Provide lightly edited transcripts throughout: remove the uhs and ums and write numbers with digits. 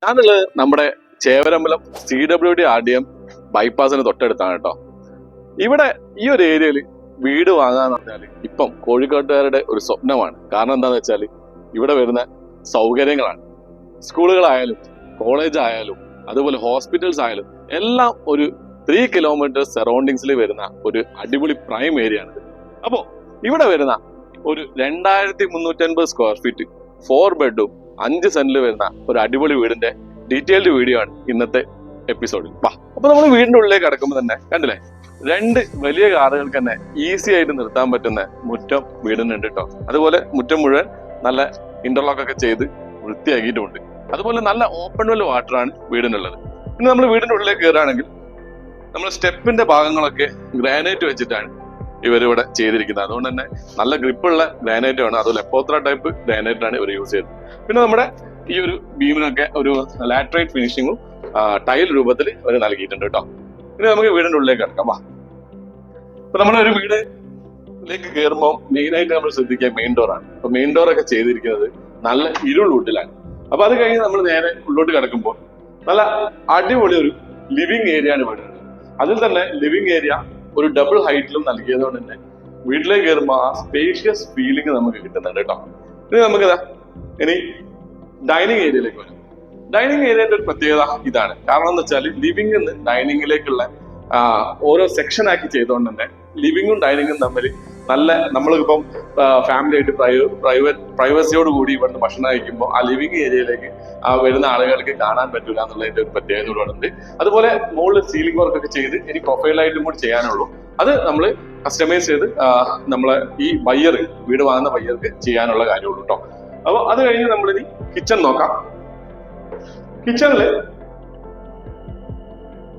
ഞാനുള്ളത് നമ്മുടെ ചേവരമ്പലം CWD-RDM ബൈപ്പാസിന് തൊട്ടടുത്താണ് കേട്ടോ. ഇവിടെ ഈ ഒരു ഏരിയയിൽ വീട് വാങ്ങാന്ന് പറഞ്ഞാല് ഇപ്പം കോഴിക്കോട്ടുകാരുടെ ഒരു സ്വപ്നമാണ്. കാരണം എന്താന്ന് വെച്ചാല് ഇവിടെ വരുന്ന സൗകര്യങ്ങളാണ്. സ്കൂളുകളായാലും കോളേജ് ആയാലും അതുപോലെ ഹോസ്പിറ്റൽസ് ആയാലും എല്ലാം ഒരു 3 കിലോമീറ്റർ സറൗണ്ടിങ്സിൽ വരുന്ന ഒരു അടിപൊളി പ്രൈം ഏരിയ ആണ്. അപ്പോ ഇവിടെ വരുന്ന ഒരു 2350 സ്ക്വയർ ഫീറ്റ് 4 ബെഡും 5 സെന്റിൽ വരുന്ന ഒരു അടിപൊളി വീടിന്റെ ഡീറ്റെയിൽഡ് വീഡിയോ ആണ് ഇന്നത്തെ എപ്പിസോഡിൽ. അപ്പൊ നമ്മൾ വീടിന്റെ ഉള്ളിലേക്ക് കടക്കുമ്പോൾ തന്നെ കണ്ടില്ലേ, 2 വലിയ കാറുകൾക്ക് തന്നെ ഈസി ആയിട്ട് നിർത്താൻ പറ്റുന്ന മുറ്റം വീടിനുണ്ട് കേട്ടോ. അതുപോലെ മുറ്റം മുഴുവൻ നല്ല ഇന്റർലോക്ക് ഒക്കെ ചെയ്ത് വൃത്തിയാക്കിയിട്ടുമുണ്ട്. അതുപോലെ നല്ല ഓപ്പൺ വെൽ വാട്ടർ ആണ് വീടിനുള്ളത്. പിന്നെ നമ്മൾ വീടിന്റെ ഉള്ളിലേക്ക് കയറുകയാണെങ്കിൽ നമ്മൾ സ്റ്റെപ്പിന്റെ ഭാഗങ്ങളൊക്കെ ഗ്രാനൈറ്റ് വെച്ചിട്ടാണ് ഇവരിവിടെ ചെയ്തിരിക്കുന്നത്. അതുകൊണ്ട് തന്നെ നല്ല ഗ്രിപ്പുള്ള ഗ്രാനൈറ്റ് ആണ്. അതുപോലെ എപ്പോത്ര ടൈപ്പ് ഗ്രാനൈറ്റ് ആണ് ഇവർ യൂസ് ചെയ്തത്. പിന്നെ നമ്മുടെ ഈ ഒരു ബീമിനൊക്കെ ഒരു ലാറ്ററൈറ്റ് ഫിനിഷിങ്ങും ടൈൽ രൂപത്തിൽ അവർ നൽകിയിട്ടുണ്ട് കേട്ടോ. ഇനി നമുക്ക് വീടിന്റെ ഉള്ളിലേക്ക് കിടക്കാം. അപ്പൊ നമ്മുടെ ഒരു വീടിലേക്ക് കയറുമ്പോൾ മെയിൻ ആയിട്ട് നമ്മൾ ശ്രദ്ധിക്കുക മെയിൻ ഡോർ ആണ്. അപ്പൊ മെയിൻ ഡോർ ഒക്കെ ചെയ്തിരിക്കുന്നത് നല്ല ഇരുൾ വുഡിലാണ്. അപ്പൊ അത് കഴിഞ്ഞ് നമ്മൾ നേരെ ഉള്ളോട്ട് കിടക്കുമ്പോൾ നല്ല അടിപൊളി ഒരു ലിവിങ് ഏരിയ ആണ് വീടുള്ളത്. അതിൽ തന്നെ ലിവിങ് ഏരിയ ഒരു ഡബിൾ ഹൈറ്റിലും നൽകിയതുകൊണ്ട് തന്നെ വീട്ടിലേക്ക് കയറുമ്പോൾ ആ സ്പേഷ്യസ് ഫീലിംഗ് നമുക്ക് കിട്ടുന്നുണ്ട് കേട്ടോ. ഇനി നമുക്ക് ഇനി ഡൈനിങ് ഏരിയയിലേക്ക് വരും. ഡൈനിങ് ഏരിയയുടെ ഒരു പ്രത്യേകത ഇതാണ്. കാരണം എന്ന് വെച്ചാൽ ലിവിംഗ് നിന്ന് ഡൈനിങ്ങിലേക്കുള്ള ഓരോ സെക്ഷൻ ആക്കി ചെയ്തുകൊണ്ട് തന്നെ ലിവിങ്ങും ഡൈനിങ്ങും തമ്മിൽ നല്ല, നമ്മളിപ്പം ഫാമിലി ആയിട്ട് പ്രൈവസിയോട് കൂടി ഇവിടുന്ന് ഭക്ഷണം കഴിക്കുമ്പോൾ ആ ലിവിംഗ് ഏരിയയിലേക്ക് വരുന്ന ആളുകൾക്ക് കാണാൻ പറ്റില്ല എന്നുള്ളതിന്റെ ഒരു പ്രത്യേകത കൂടെ ഉണ്ട്. അതുപോലെ മുകളിൽ സീലിംഗ് വർക്ക് ഒക്കെ ചെയ്ത് ഇനി പ്രൊഫൈലായിട്ടും കൂടി ചെയ്യാനുള്ളൂ. അത് നമ്മൾ കസ്റ്റമൈസ് ചെയ്ത് നമ്മളെ ഈ വീട് വാങ്ങുന്ന ബയ്യർക്ക് ചെയ്യാനുള്ള കാര്യമുള്ളൂ കേട്ടോ. അപ്പൊ അത് കഴിഞ്ഞ് നമ്മളിനി കിച്ചൺ നോക്കാം. കിച്ചണില്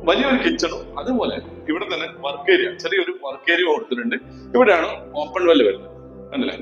വലിയൊരു കിച്ചണും അതുപോലെ ഇവിടെ തന്നെ വർക്ക് ഏരിയ, ചെറിയൊരു വർക്ക് ഏരിയ കൊടുത്തിട്ടുണ്ട്. ഇവിടെയാണ് ഓപ്പൺ വെൽ വരുന്നത്, കണ്ടില്ലേ?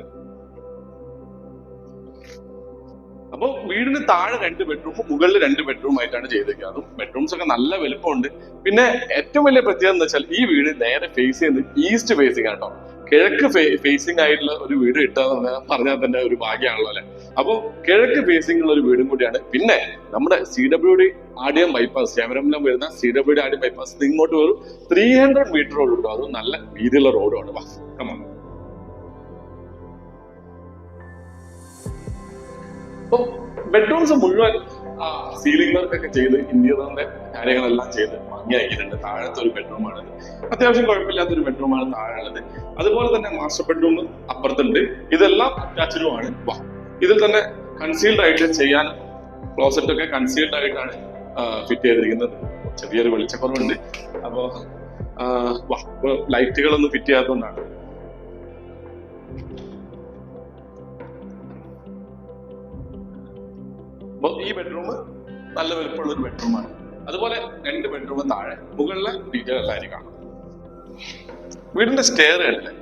അപ്പൊ വീടിന് താഴെ 2 ബെഡ്റൂമും മുകളിൽ 2 ബെഡ്റൂം ആയിട്ടാണ് ചെയ്തേക്കുക. അതും ബെഡ്റൂംസ് ഒക്കെ നല്ല വലുപ്പമുണ്ട്. പിന്നെ ഏറ്റവും വലിയ പ്രത്യേകത എന്ന് വെച്ചാൽ ഈ വീട് നേരെ ഫേസ് ചെയ്യുന്നത് ഈസ്റ്റ് ഫേസിംഗ് ആണ് കേട്ടോ. കിഴക്ക് ഫേസിംഗ് ആയിട്ടുള്ള ഒരു വീട് കിട്ടാന്ന് പറഞ്ഞാൽ തന്നെ ഒരു ഭാഗ്യമാണല്ലോ അല്ലെ. അപ്പൊ കിഴക്ക് ഫേസിംഗ് ഉള്ള ഒരു വീടും കൂടിയാണ്. പിന്നെ നമ്മുടെ CWD-RDM ബൈപ്പാസ്, ചേവരമ്പലം വരുന്ന CWD-RDM ബൈപ്പാസ് ഇങ്ങോട്ട് ഒരു 300 മീറ്റർ ഉള്ളൂ കേട്ടോ. അത് നല്ല വീതിയുള്ള റോഡുമാണ്. അപ്പൊ ബെഡ്റൂംസ് മുഴുവൻ സീലിംഗ് വർക്ക് ഒക്കെ ചെയ്ത് ഇന്റീരിയറിന്റെ കാര്യങ്ങളെല്ലാം ചെയ്ത് ഭംഗിയാക്കിയിട്ടുണ്ട്. താഴത്തെ ഒരു ബെഡ്റൂമാണ്, അത്യാവശ്യം കുഴപ്പമില്ലാത്തൊരു ബെഡ്റൂമാണ് താഴെയുള്ളത്. അതുപോലെ തന്നെ മാസ്റ്റർ ബെഡ്റൂം അപ്പുറത്തുണ്ട്. ഇതെല്ലാം അറ്റാച്ച്ഡുമാണ്. ഇതിൽ തന്നെ കൺസീൽഡ് ആയിട്ട് ചെയ്യാൻ ക്ലോസറ്റ് ഒക്കെ കൺസീൽഡ് ആയിട്ടാണ് ഫിറ്റ് ചെയ്തിരിക്കുന്നത്. ചെറിയൊരു വെളിച്ചക്കുറവുണ്ട്. അപ്പോ ലൈറ്റുകളൊന്നും ഫിറ്റ് ചെയ്യാത്തതുകൊണ്ടാണ്. ഈ ബെഡ്റൂം നല്ല വലുപ്പമുള്ള ഒരു ബെഡ്റൂമാണ്. അതുപോലെ 2 ബെഡ്റൂം താഴെ, മുകളിലെ ഡീറ്റെയിൽ എല്ലാവരും കാണും. വീടിന്റെ സ്റ്റെയർ കണ്ടില്ലേ,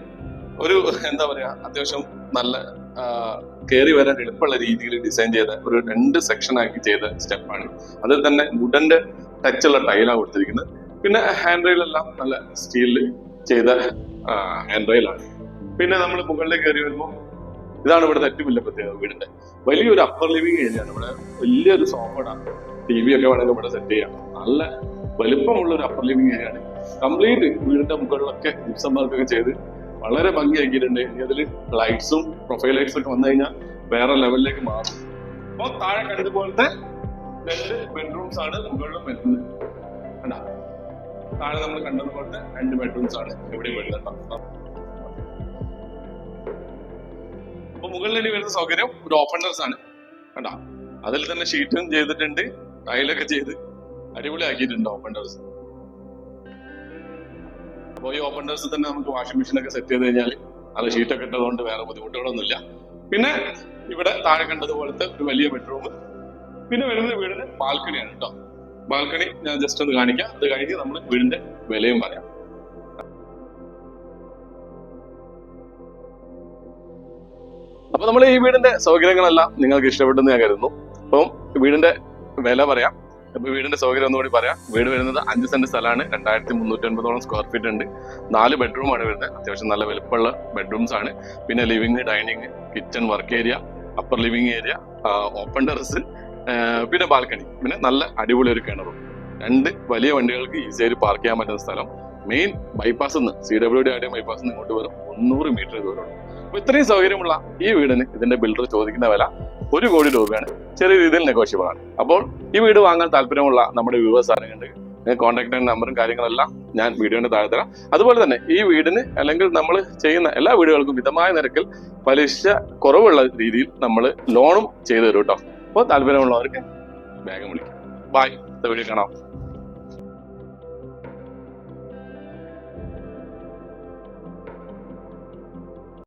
ഒരു എന്താ പറയാ, അത്യാവശ്യം നല്ല കയറി വരാൻ എളുപ്പമുള്ള രീതിയിൽ ഡിസൈൻ ചെയ്ത ഒരു 2 സെക്ഷൻ ആക്കി ചെയ്ത സ്റ്റെപ്പാണ്. അതിൽ തന്നെ വുഡന്റെ ടച്ചുള്ള ടൈലാണ് കൊടുത്തിരിക്കുന്നത്. പിന്നെ ഹാൻഡ് റെയിലെല്ലാം നല്ല സ്റ്റീലിൽ ചെയ്ത ഹാൻഡ് റെയിലാണ്. പിന്നെ നമ്മൾ മുകളിലേക്ക് കയറി വരുമ്പോൾ ഇതാണ് ഇവിടുത്തെ ഏറ്റവും വലിയ പ്രത്യേകത. വീടിന്റെ വലിയൊരു അപ്പർ ലിവിംഗ് ഏരിയ ആണ്. ഇവിടെ വലിയൊരു സോഫയാണ്, TV ഒക്കെ വേണമെങ്കിൽ ഇവിടെ സെറ്റ് ചെയ്യാം. നല്ല വലുപ്പമുള്ള ഒരു അപ്പർ ലിവിംഗ് ഏരിയ ആണ്. കംപ്ലീറ്റ് വീടിന്റെ മുകളിലൊക്കെ ജിപ്സം വർക്ക് ഒക്കെ ചെയ്ത് വളരെ ഭംഗിയാക്കിയിട്ടുണ്ട്. ഇനി അതിൽ ലൈറ്റ്സും പ്രൊഫൈൽ ലൈറ്റ്സ് ഒക്കെ വന്നു കഴിഞ്ഞാൽ വേറെ ലെവലിലേക്ക് മാറും. അപ്പൊ താഴെ കണ്ടതുപോലത്തെ 2 ബെഡ്റൂംസ് ആണ് മുകളിലും വരുന്നത്. കണ്ടാ, താഴെ നമ്മൾ കണ്ടതുപോലത്തെ 2 ബെഡ്റൂംസ് ആണ് എവിടെയും വരുന്നുണ്ടാവും. അപ്പൊ മുകളിൽ വരുന്ന സൗകര്യം ഒരു ഓപ്പൺ ടെറസ് ആണ്. കണ്ടാ, അതിൽ തന്നെ ഷീറ്റും ചെയ്തിട്ടുണ്ട്, ടൈലൊക്കെ ചെയ്ത് അടിപൊളി ആക്കിയിട്ടുണ്ട് ഓപ്പൺ ടെറസ്. അപ്പൊ ഈ ഓപ്പൺ ടെറസിൽ തന്നെ നമുക്ക് വാഷിംഗ് മെഷീൻ ഒക്കെ സെറ്റ് ചെയ്ത് കഴിഞ്ഞാൽ അത് ഷീറ്റൊക്കെ ഇട്ടതുകൊണ്ട് വേറെ ബുദ്ധിമുട്ടുകളൊന്നുമില്ല. പിന്നെ ഇവിടെ താഴെ കണ്ടതുപോലത്തെ ഒരു വലിയ ബെഡ്റൂം. പിന്നെ വരുന്നത് വീടിന്റെ ബാൽക്കണിയാണ് കേട്ടോ. ബാൽക്കണി ഞാൻ ജസ്റ്റ് ഒന്ന് കാണിക്കാം. അത് കഴിഞ്ഞ് നമ്മൾ വീടിന്റെ വിലയും പറയാം. അപ്പൊ നമ്മൾ ഈ വീടിന്റെ സൗകര്യങ്ങളെല്ലാം നിങ്ങൾക്ക് ഇഷ്ടപ്പെട്ടെന്ന് ഞാൻ കരുതുന്നു. അപ്പം വീടിന്റെ വില പറയാം. അപ്പൊ വീടിന്റെ സൗകര്യം ഒന്നുകൂടി പറയാം. വീട് വരുന്നത് 5 സെന്റ് സ്ഥലമാണ്. 2350 സ്ക്വയർ ഫീറ്റ് ഉണ്ട്. 4 ബെഡ്റൂമാണ് വരുന്നത്. അത്യാവശ്യം നല്ല വലുപ്പമുള്ള ബെഡ്റൂംസ് ആണ്. പിന്നെ living, dining, kitchen, work area, upper living area, open terrace, പിന്നെ ബാൽക്കണി, പിന്നെ നല്ല അടിപൊളി ഒരു കിണറും, 2 വലിയ വണ്ടികൾക്ക് ഈസിയായി പാർക്ക് ചെയ്യാൻ പറ്റുന്ന സ്ഥലം. മെയിൻ ബൈപ്പാസ് നിന്ന് CWD ആദ്യം ബൈപ്പാസ് നിന്ന് ഇങ്ങോട്ട് വരും 300 മീറ്റർ ദൂരമുള്ളൂ. അപ്പൊ ഇത്രയും സൗകര്യമുള്ള ഈ വീടിന് ഇതിന്റെ ബിൽഡർ ചോദിക്കുന്ന വില 1 കോടി രൂപയാണ്. ചെറിയ രീതിയിൽ നെഗോഷ്യബിൾ ആണ്. അപ്പോൾ ഈ വീട് വാങ്ങാൻ താല്പര്യമുള്ള നമ്മുടെ വ്യൂവേഴ്സ് ആണെങ്കിൽ കോൺടാക്ട് നമ്പറും കാര്യങ്ങളെല്ലാം ഞാൻ വീഡിയോന്റെ താഴെ തരാം. അതുപോലെ തന്നെ ഈ വീടിന് അല്ലെങ്കിൽ നമ്മൾ ചെയ്യുന്ന എല്ലാ വീടുകൾക്കും മിതമായ നിരക്കിൽ പലിശ കുറവുള്ള രീതിയിൽ നമ്മൾ ലോണും ചെയ്തു തരും കേട്ടോ. അപ്പോൾ താല്പര്യമുള്ളവർക്ക് വേഗം വിളിക്കാം. ബൈ, വീഡിയോ കാണാം.